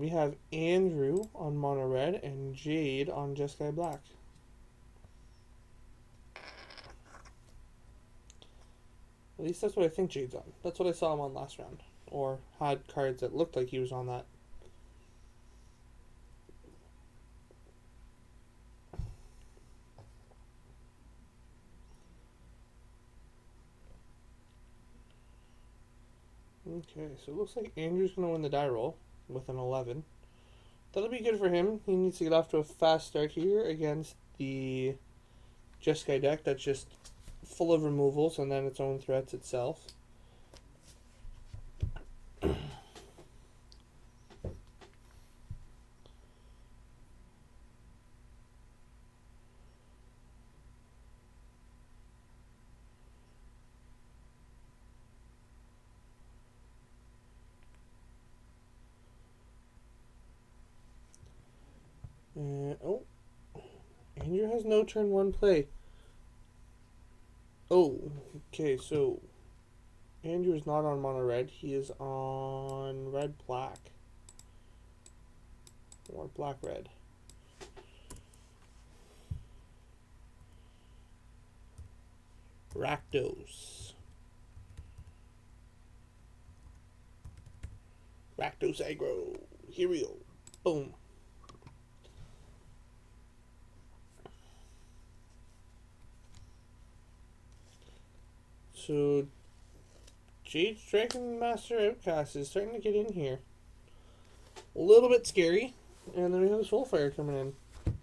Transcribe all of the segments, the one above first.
we have Andrew on Mono Red and Jade on Jeskai Black. At least that's what I think Jade's on. That's what I saw him on last round. Or had cards that looked like he was on that. Okay, so it looks like Andrew's going to win the die roll with an 11. That'll be good for him. He needs to get off to a fast start here against the Jeskai deck that's just full of removals and then its own threats itself. Oh, Andrew has no turn one play. Oh, okay, so Andrew is not on mono red. He is on red black. Or black red. Rakdos. Rakdos aggro. Here we go. Boom. So Jade's Dragon Master Outcast is starting to get in here. A little bit scary. And then we have Soulfire coming in.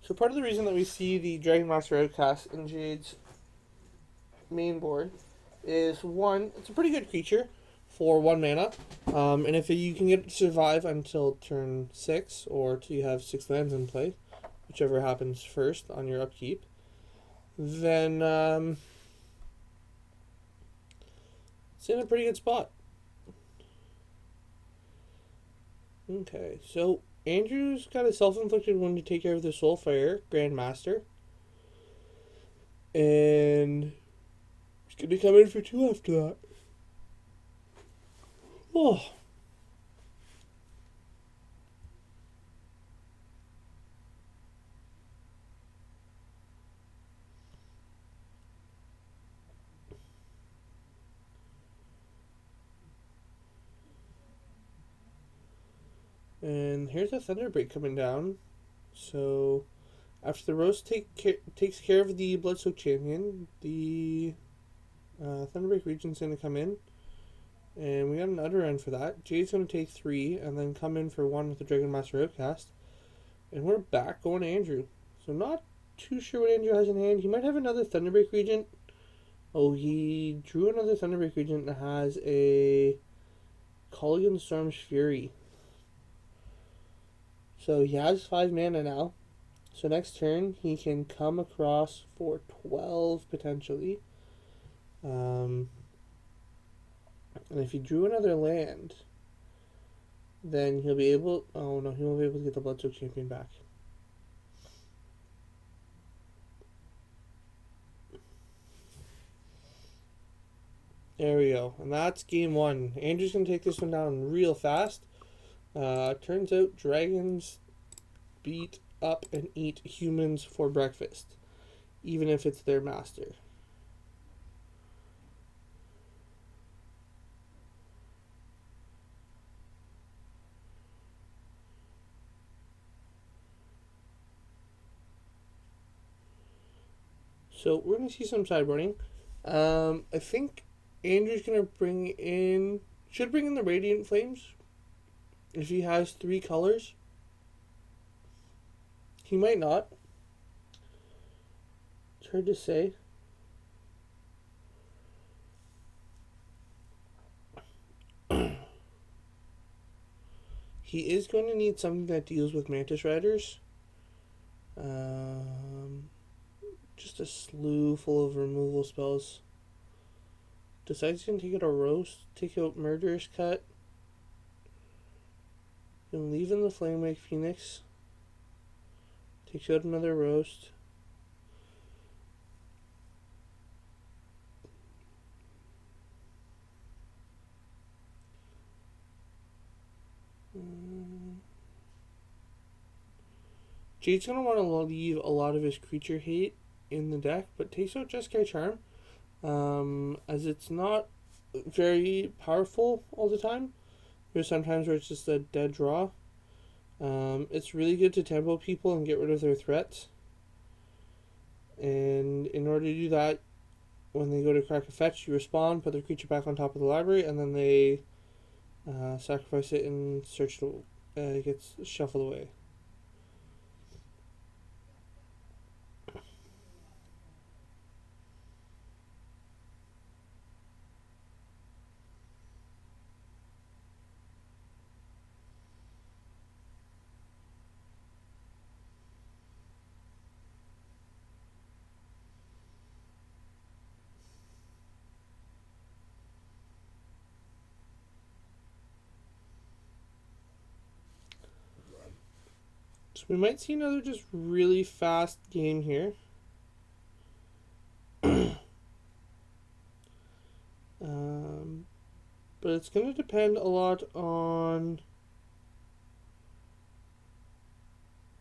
So part of the reason that we see the Dragon Master Outcast in Jade's main board is, one, it's a pretty good creature for 1 mana. And if you can get it to survive until turn 6, or till you have 6 lands in play, whichever happens first on your upkeep, then it's in a pretty good spot. Okay, so Andrew's got a self-inflicted wound to take care of the Soulfire Grandmaster. And he's going to come in for 2 after that. Oh. And here's a Thunderbreak coming down. So after the Roast takes care of the Bloodsoaked Champion, the Thunderbreak Regent's going to come in. And we got an Utter End for that. Jade's going to take 3 and then come in for 1 with the Dragon Master Outcast. And we're back going to Andrew. So not too sure what Andrew has in hand. He might have another Thunderbreak Regent. Oh, he drew another Thunderbreak Regent that has a Culligan Storm's Fury. So he has 5 mana now. So next turn he can come across for 12 potentially. And if he drew another land, then he'll be able... Oh no, he won't be able to get the Bloodsoaked Champion back. There we go. And that's game 1. Andrew's going to take this one down real fast. Turns out dragons beat up and eat humans for breakfast, even if it's their master. So we're going to see some sideboarding. I think Andrew's going to should bring in the Radiant Flames. If he has 3 colors. He might not. It's hard to say. He is going to need something that deals with Mantis Riders. Just a slew full of removal spells. Decides he's going to take out a Roast, take out Murderous Cut. And leave in the Flamewake Phoenix. Takes out another Roast. Jade's going to want to leave a lot of his creature hate in the deck, but takes out Jeskai Charm, as it's not very powerful all the time. There's sometimes where it's just a dead draw. It's really good to tempo people and get rid of their threats. And in order to do that, when they go to crack a fetch, you respond, put their creature back on top of the library, and then they sacrifice it and search to it gets shuffled away. So we might see another just really fast game here. But it's going to depend a lot on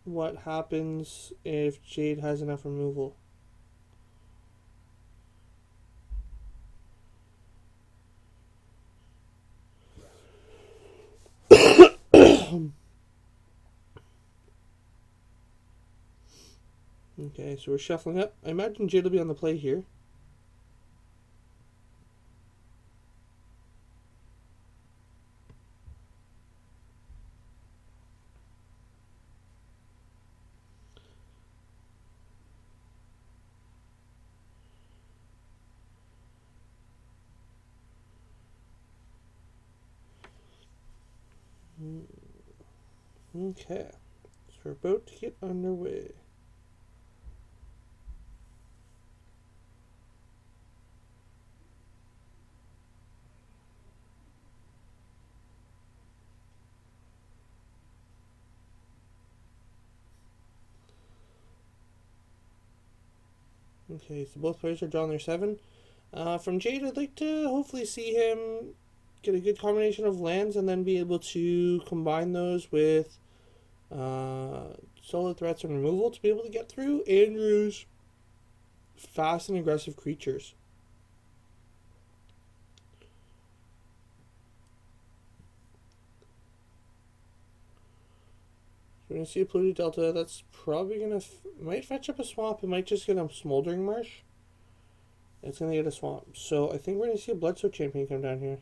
what happens if Jade has enough removal. Okay, so we're shuffling up. I imagine Jade will be on the play here. Okay, so we're about to get underway. Okay, so both players are drawing their 7. From Jade, I'd like to hopefully see him get a good combination of lands and then be able to combine those with solid threats and removal to be able to get through Andrew's fast and aggressive creatures. We're going to see a Polluted Delta. That's probably going to might fetch up a swamp. It might just get a Smoldering Marsh. It's going to get a swamp. So I think we're going to see a Bloodsoak Champion come down here.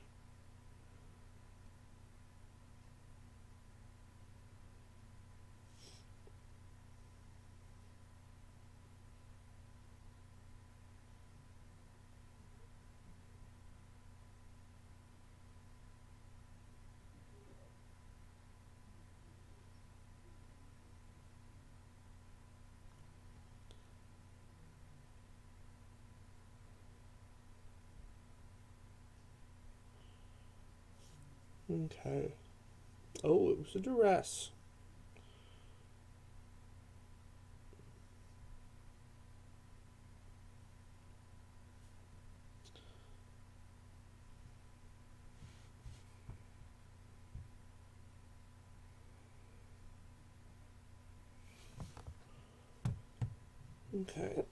Okay. Oh, it was a Duress. Okay.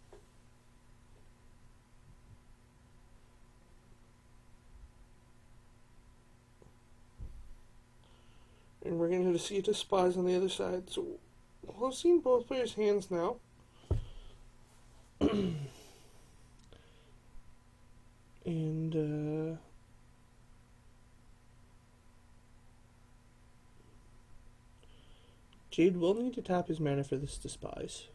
And we're going to see a Despise on the other side. So we've seen both players' hands now. And Jade will need to tap his mana for this Despise.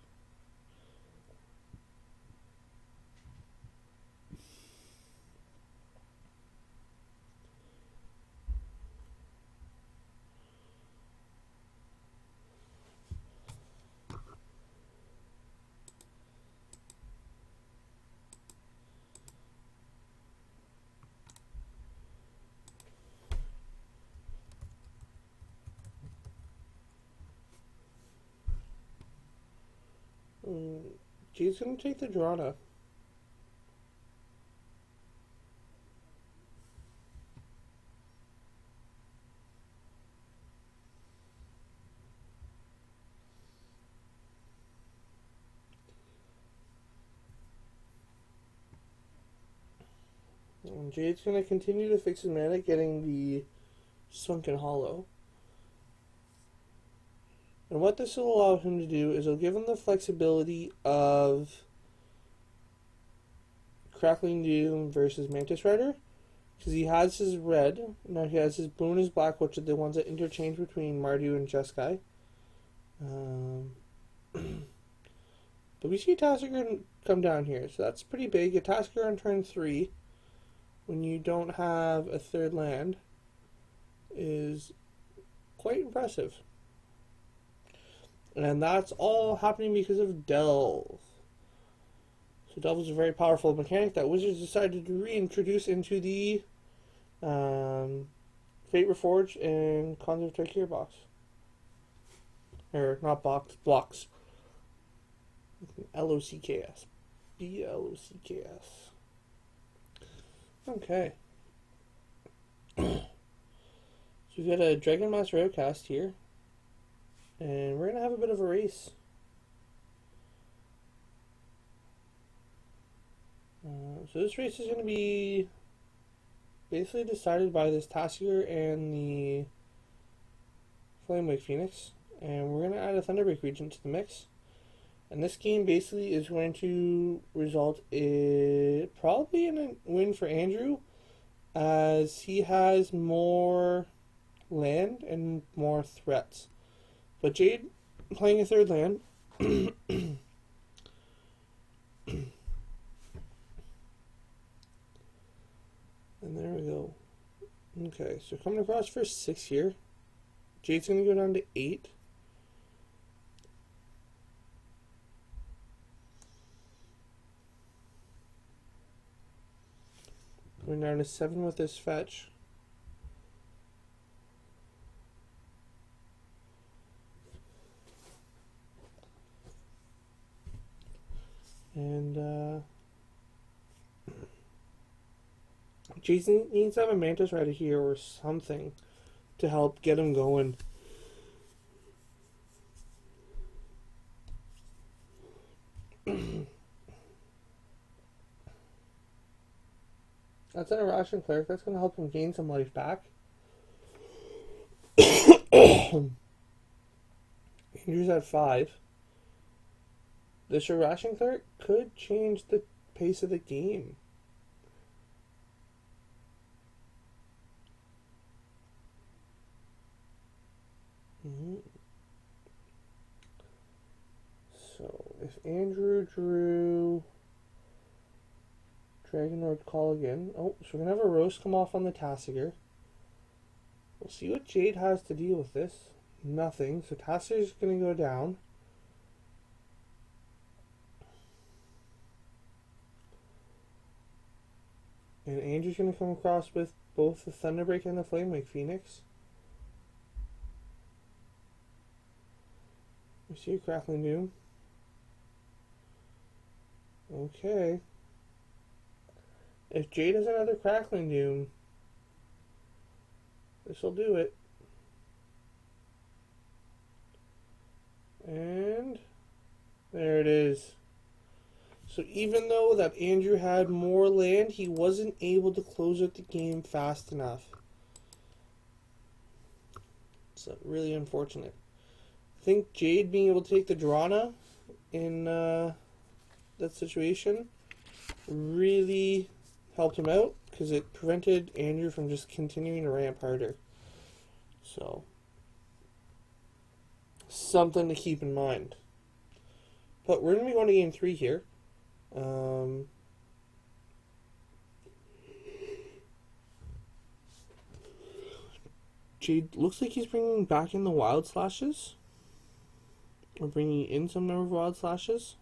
Jade's going to take the Drana. And Jade's going to continue to fix his mana, getting the Sunken Hollow. And what this will allow him to do is it'll give him the flexibility of Crackling Doom versus Mantis Rider. Because he has his red, now he has his blue and his black, which are the ones that interchange between Mardu and Jeskai. But we see Tasigur come down here, so that's pretty big. A Tasigur on turn 3, when you don't have a third land, is quite impressive. And that's all happening because of Delve. So Delve is a very powerful mechanic that Wizards decided to reintroduce into the Fate Reforged and Khans of Tarkir box. Or, not box, blocks. LOCKS. BLOCKS. Okay. So we've got a Dragon Master Outcast here. And we're going to have a bit of a race. So this race is going to be basically decided by this Tasigur and the Flamewake Phoenix. And we're going to add a Thunderbreak Regent to the mix. And this game basically is going to result in probably in a win for Andrew, as he has more land and more threats. But Jade playing a third land. And there we go. Okay, so coming across for 6 here. Jade's going to go down to 8. Going down to 7 with this fetch. And Jason needs to have a Mantis Rider here or something to help get him going. That's an Irrational Cleric. That's going to help him gain some life back. Andrew's at 5. This Irrational Cleric could change the pace of the game. So, if Andrew drew Dragonlord Call again. Oh, so we're going to have a Roast come off on the Tasigur. We'll see what Jade has to deal with this. Nothing. So Tasigur's going to go down. And Andrew's going to come across with both the Thunderbreak and the Flamewake Phoenix. We see a Crackling Doom. Okay. If Jade has another Crackling Doom, this will do it. And there it is. So even though that Andrew had more land, he wasn't able to close out the game fast enough. So really unfortunate. I think Jade being able to take the Drana in that situation really helped him out, because it prevented Andrew from just continuing to ramp harder. So, something to keep in mind. But we're going to be going to game 3 here. Jade looks like he's bringing back in the Wild Slashes. Or bringing in some number of Wild Slashes.